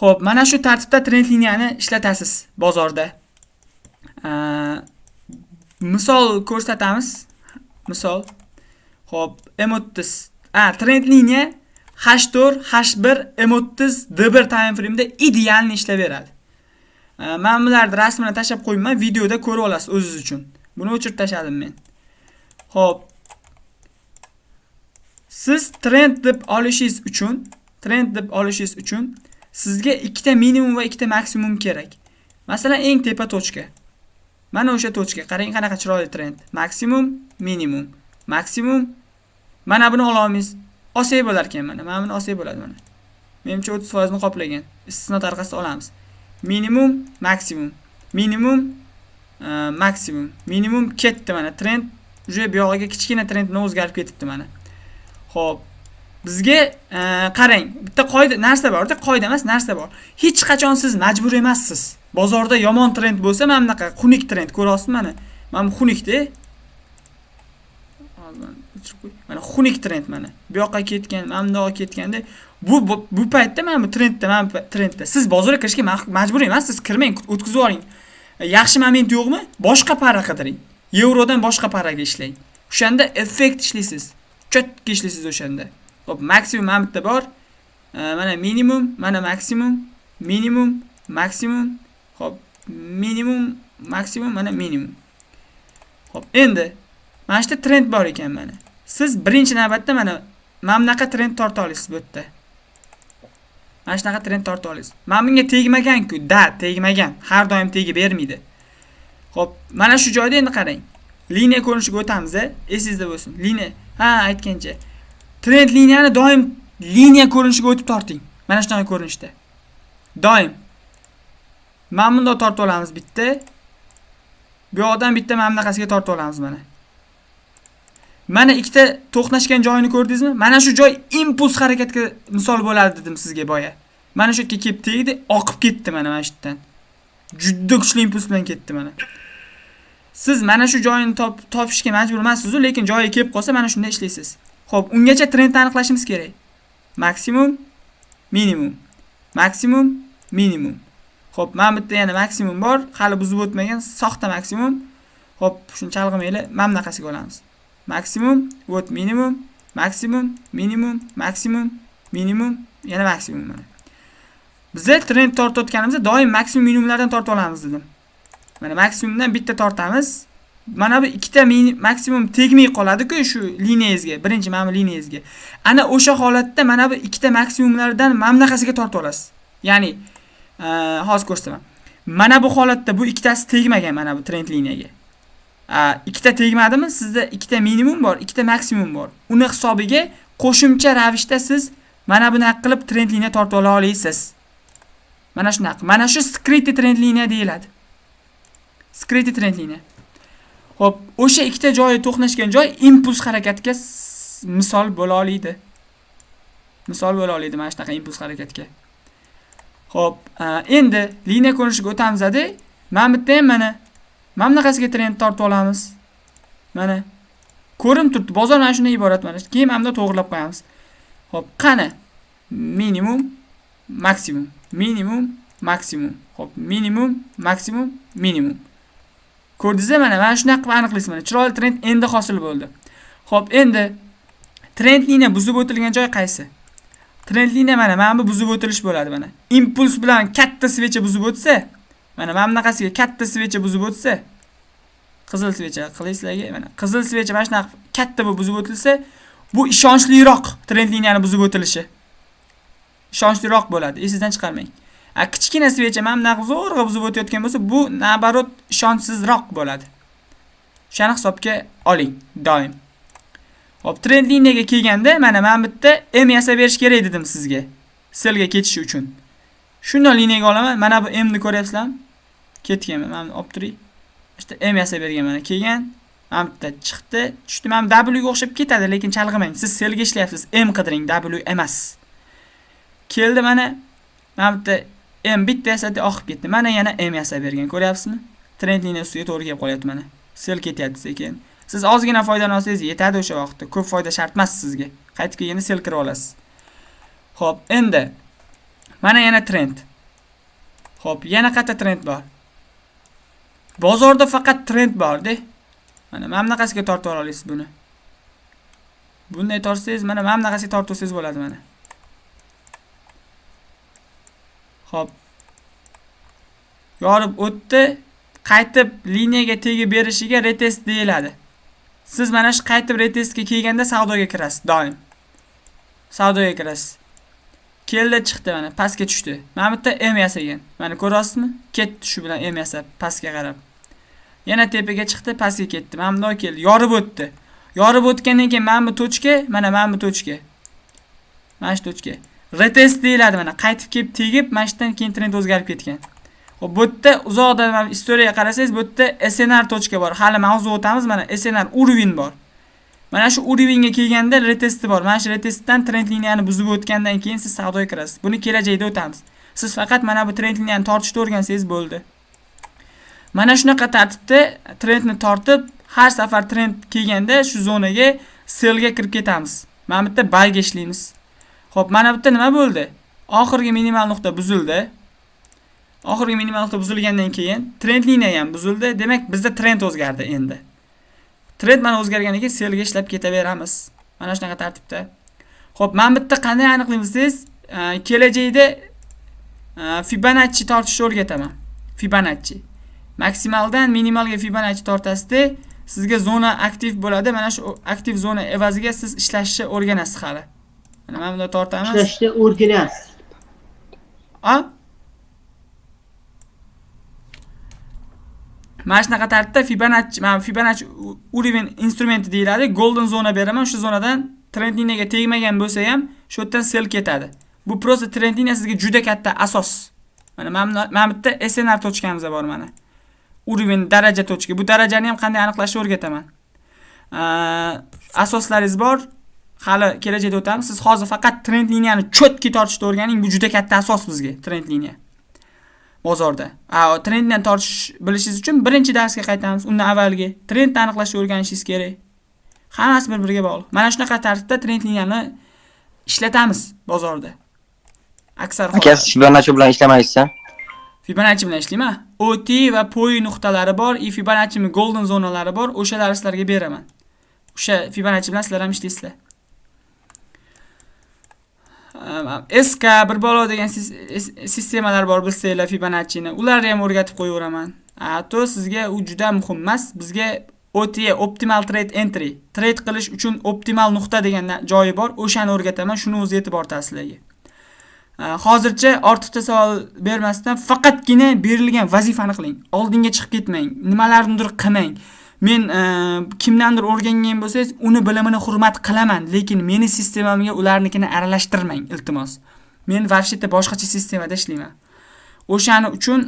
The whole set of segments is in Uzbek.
Xo'p, mana shu tartibda trend liniyani ishlatasiz bozorda. Misol ko'rsatamiz. Misol. Xo'p, M30. Trend liniya H4, H1, M30, D1 time frame'da idealni ishlaveradi. Men bularni rasmini tashab qo'ymayman, videoda ko'rib olasiz o'zingiz uchun. Buni o'chirib tashladim men. Xo'p. Siz trend deb olishingiz uchun sizga ikkita minimum va ikkita maksimum kerak. Masalan, eng tepa tochka. Mana o'sha tochka. Qarang qanaqa chiroyli trend. Maksimum, minimum, maksimum. Mana buni olamiz. Olsak bo'lar ekan mana. Mana buni olsak bo'ladi mana. Menimcha 30% ni qoplagan. Istisno tariqasida olamiz. Minimum, maksimum. Minimum, maksimum. Minimum ketdi mana. Trend uje bu yog'iga kichkina trendni o'zgarib ketibdi mana. Xo'p. Bizga qarang, bitta narsa bor-da, qoida emas, narsa bor. Hech qachon siz majbur emassiz. Bozorda yomon trend bo'lsa, mana bunaqa xunuk trend ko'rasizmi mana? Mana bu xunukda. Mana xunuk trend mana. Bu yoqqa ketgan, mana bundoqqa ketganda, bu paytda mana bu trendda siz bozorga kirishga majbur emassiz. Kirmang, o'tkazib oling. Yaxshi moment yo'qmi? Boshqa para qidiring. Yevrodan boshqa paraga ishlang. O'shanda effekt ishlaysiz. Chotga ishlaysiz o'shanda. Xo'p, maksimum ham bitta bor. Mana minimum, mana maksimum, minimum, maksimum. Xo'p, minimum, maksimum, mana minimum. Xo'p, endi mana shu trend bor ekan mana. Siz birinchi navbatda mana bunaqa trend torta olasiz bu yerda. Mana shunaqa trend torta olasiz. Men bunga tegmagan-ku, tegmagan. Har doim tegib bermaydi. Xo'p, mana shu joyda endi qarang. Liniya ko'rinishiga o'tamiz, esingizda bo'lsin. Liniya, aytgancha. Trend liniyani doim liniya ko'rinishiga o'tib torting. Mana shunaqa ko'rinishda. Doim. Mana bunday tortib olamiz bitta. Bu yoqdan bitta mana bunaqasiga tortib olamiz mana. Mana ikkita to'qnashgan joyini ko'rdingizmi? Mana shu joy impuls harakatga misol bo'ladi dedim sizga boya. Mana shu yerga kelib tegdi, oqib ketdi mana shu yerdan. Juda kuchli impuls bilan ketdi mana. Siz mana shu joyini topishga majbur emassiz, lekin joyiga kelib qolsa mana shunda ishlaysiz. Xo'p, ungacha trendni aniqlashimiz kerak. Maksimum, minimum. Maksimum, minimum. Xo'p, mana bitta yana maksimum bor, hali buzib o'tmagan soxta maksimum. Xo'p, shuni chalg'imaylik, mana bunaqasiga olamiz. Maksimum, minimum, maksimum, minimum, maksimum, minimum, yana maksimum mana. Bizda trend tortayotganimizda doim maksimum minimumlardan tortib olamiz dedim. Mana maksimumdan bitta tortamiz. Mana bu ikkita maksimum tegmay qoladi-ku shu liniyangizga, birinchi mana bu liniyangizga. Ana o'sha holatda mana bu ikkita maksimumlardan mana bunaqasiga tortib olasiz. Ya'ni hozir ko'rsataman. Mana bu holatda bu ikkitasi tegmagan mana bu trend liniyaga. Ikkita tegmadimi? Sizda ikkita minimum bor, ikkita maksimum bor. Uni hisobiga qo'shimcha ravishda siz mana bunaqa qilib trend liniya tortib ola olasiz. Mana shunaqa. Mana shu skrypti trend liniya deyiladi. Skrypti trend liniya. Xo'p, o'sha ikkita joyi to'qnashgan joy impuls harakatga misol bo'la oladi. Misol bo'la oladi mana shunaqa impuls harakatga. Xo'p, endi liniya ko'rinishiga o'tamiz-da. Mana bitta ham mana bunaqasiga trend tortib olamiz. Mana ko'rinib turibdi, bozor mana shundan iborat mana. Keyin mana to'g'rilab qo'yamiz. Xo'p, qani? Minimum, maksimum, minimum, maksimum. Xo'p, minimum, maksimum, minimum. Ko'rdingizmi mana shunaqa qilib aniqlaysiz mana. Chiroyli trend endi hosil bo'ldi. Xo'p, endi trend liniya buzib o'tilgan joy qaysi? Trend liniya mana bu buzib o'tilish bo'ladi mana. Impuls bilan katta svecha buzib o'tsa, mana bunaqasiga katta svecha buzib o'tsa, qizil svecha qilaysizlarga mana. Qizil svecha mana shunaqa katta buzib o'tilsa, bu ishonchliroq trend liniyani buzib o'tilishi. Ishonchliroq bo'ladi. Esingizdan chiqarmang. Kichkina svecha mana bunaqa zo'rg'a buzib o'tayotgan bo'lsa, bu nabarot ishonchsizroq bo'ladi. Shuni hisobga oling doim. Hop, trend liniyaga kelganda mana bitta M yasab berish kerak dedim sizga. Selga ketish uchun. Shunday liniyaga olaman. Mana bu M ni ko'ryapsizlarmi? Ketgan. Mana olib turing. İşte M yasab bergan mana kelgan. Mana bitta chiqdi. Tushdi. Mana W ga o'xshab ketadi, lekin chalg'imang. Siz selga ishlayapsiz. M qidiring, W emas. Keldi mana bitta M bitta yasadi oqib ketdi. Mana yana M yasab bergan. Ko'ryapsizmi? Trend liniya ustiga to'g'ri kelib qolyapti mana. Sel ketyapti sekin. Siz ozgina foydani olsangiz yetadi o'sha vaqtda. Ko'p foyda shart emas sizga. Qaytib kelganda sel kirib olasiz. Xo'p, endi mana yana trend. Xo'p, yana qayta trend bor. Bozorda faqat trend bor-da. Mana bunaqasiga tortib olasiz buni. Bunday tortsangiz, mana bunaqasiga tortsangiz bo'ladi mana. Xo'p. Yorib o'tdi, qaytib liniyaga tegib berishiga retest deyiladi. Siz mana shu qaytib retestga kelganda savdoga kirasiz doim. Savdoga kirasiz. Keldi chiqdi mana, pastga tushdi. Mana bu yerda M yasagan. Mana ko'rasizmi? Ketdi shu bilan M yasab, pastga qarab. Yana tepaga chiqdi, pastga ketdi. Mana bunday keldi, yorib o'tdi. Yorib o'tgandan keyin mana bu tochka, mana bu tochka. Mana shu tochka. Retest deyiladi mana, qaytib kelib tegib, mana shundan keyin trend o'zgarib ketgan. Xo'p, bu yerda uzoqdan mana istoriyaga qarasangiz, bu yerda SNR tochka bor. Hali mavzu o'tamiz, mana SNR urovень bor. Mana shu urovenьga kelganda retesti bor. Mana shu retestdan trend liniyani buzib o'tgandan keyin siz savdoga kirasiz. Buni kelajakda o'tamiz. Siz faqat mana bu trend liniyani tortishni o'rgansangiz bo'ldi. Mana shunaqa tartibda trendni tortib, har safar trend kelganda shu zonaga sellga kirib ketamiz. Mana bu yerda buyga ishlaymiz. Xo'p, mana bu yerda nima bo'ldi? Oxirgi minimal nuqta buzildi. Oxirgi minimal nuqta buzilgandan keyin trend liniya ham buzildi. Demak, bizda trend o'zgardi endi. Trend mana o'zgarganidan keyin sellga ishlab ketaveramiz. Mana shunaqa tartibda. Xo'p, mana bu yerda qanday aniqlaymiz desiz, kelajakda Fibonacci tortishni o'rgataman. Fibonacci. Maksimaldan minimalga Fibonacci tortasizda sizga zona aktiv bo'ladi. Mana shu aktiv zona evaziga siz ishlashni o'rganasiz hali. Mana bunda tortamiz. Ishlashni o'rganasiz. Mana shunaqa tartibda Fibonacci urovень instrumenti deyiladi. Golden zona beraman. Shu zonadan trend liniyaga tegmagan bo'lsa ham, shu yerdan sell ketadi. Bu prosta trend liniya sizga juda katta asos. Mana bu yerda SNR tochkamiz bor mana. Urovень daraja tochka. Bu darajani ham qanday aniqlashni o'rgataman. Asoslaringiz bor. Hali kelajakda o'tamiz. Siz hozir faqat trend liniyani cho'tki tortishni o'rganing. Bu juda katta asos bizga trend liniya. Bozorda. Trenddan tortish bilishingiz uchun birinchi darsga qaytamiz. Undan avvalgi trendni aniqlashni o'rganishingiz kerak. Hammasi bir-biriga bog'liq. Mana shunaqa tartibda trend liniyani ishlatamiz bozorda. Aksar holda. Aka, siz Fibonacci bilan ishlamaysiz-a? Fibonacci bilan ishlayman. OT va POI nuqtalari bor, Fibonacci golden zonalari bor. O'shalarni sizlarga beraman. O'sha Fibonacci bilan sizlar ham ishlaysizlar. SK bir balo degan sistemalar bor bilsanglar Fibonacci'ni. Ularni ham o'rgatib qo'yaveraman. To sizga u juda muhim emas. Bizga OTA optimal trade entry, trade qilish uchun optimal nuqta degan joyi bor. O'shani o'rgataman. Shuni o'zi e'tiborda sizlarga. Hozircha ortiqcha savol bermasdan faqatgina berilgan vazifani qiling. Oldinga chiqib ketmang. Nimalarnidir qilmang. Men kimdandir o'rgangan bo'lsangiz, uni bilimini hurmat qilaman, lekin meni sistemamga ularnikini aralashtirmang, iltimos. Men vaqtda boshqacha sistemada ishlayman. O'shani uchun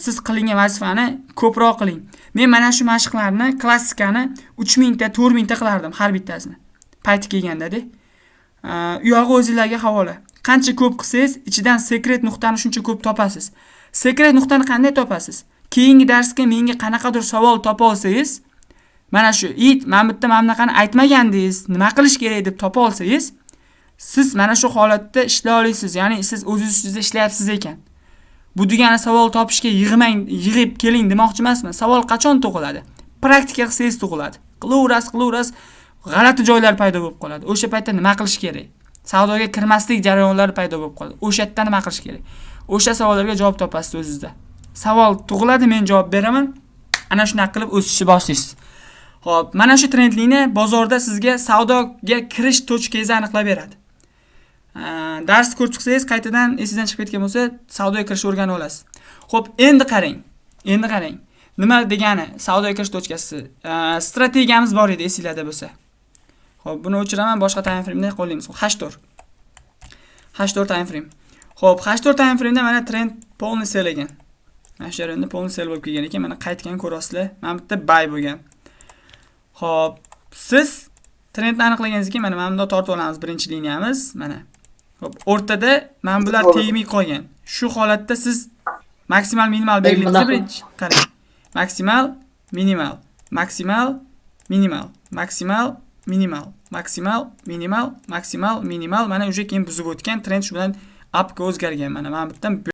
siz qilingan vazifani ko'proq qiling. Men mana shu mashqlarni, klassikani 3000 ta, 4000 ta qilardim har bittasini. Payti kelganda-da. U yog'i o'zingizlarga havola. Qancha ko'p qilsangiz, ichidan sekret nuqtani shuncha ko'p topasiz. Sekret nuqtani qanday topasiz? Keyingi darsga menga qanaqadir savol topa olsangiz, mana shu mana bitta mana bunaqani aytmagandingiz, nima qilish kerak deb topa olsangiz, siz mana shu holatda ishlay olasiz. Ya'ni siz o'zingizda ishlayapsiz ekan. Bu degani savol topishga yig'ib keling demoqchi emasman. Savol qachon tug'iladi? Praktika qilsangiz tug'iladi. Qilaverasiz, g'alati joylar paydo bo'lib qoladi. O'sha paytda nima qilish kerak? Savdoga kirmaslik jarayonlari paydo bo'lib qoladi. O'sha yerda nima qilish kerak? O'sha savollarga javob topasiz o'zingizda. Savol tug'iladi, men javob beraman. Ana shunday qilib o'sishni boshlaysiz. Xo'p, mana shu trend liniya bozorda sizga savdoga kirish tochkangizni aniqlab beradi. Darsni ko'rib chiqsangiz, qaytadan esingizdan chiqib ketgan bo'lsa, savdoga kirishni o'rganib olasiz. Xo'p, endi qarang. Nima degani savdoga kirish tochkasi? Strategiyamiz bor edi, esingizda bo'lsa. Xo'p, buni o'chiraman, boshqa time frame'da qo'llaymiz. H4 time frame. Xo'p, H4 time frame'da mana trend polni sell ekan. Mana shu yerda polni sell bo'lib kelgan ekan, mana qaytgan ko'rasizlar. Mana bu yerda buy bo'lgan. Xo'p, siz trendni aniqlaganingizdan keyin mana bunda tortib olamiz birinchi liniyamiz, mana. Xo'p, o'rtada mana bular tegmay qolgan. Shu holatda siz maksimal minimal belgilaysiz birinchi. Qarang. Maksimal, minimal, maksimal, minimal, maksimal, minimal, maksimal, minimal, maksimal, minimal. Mana o'sha keyin buzib o'tgan trend shu bilan upga o'zgargan. Mana bu yerdan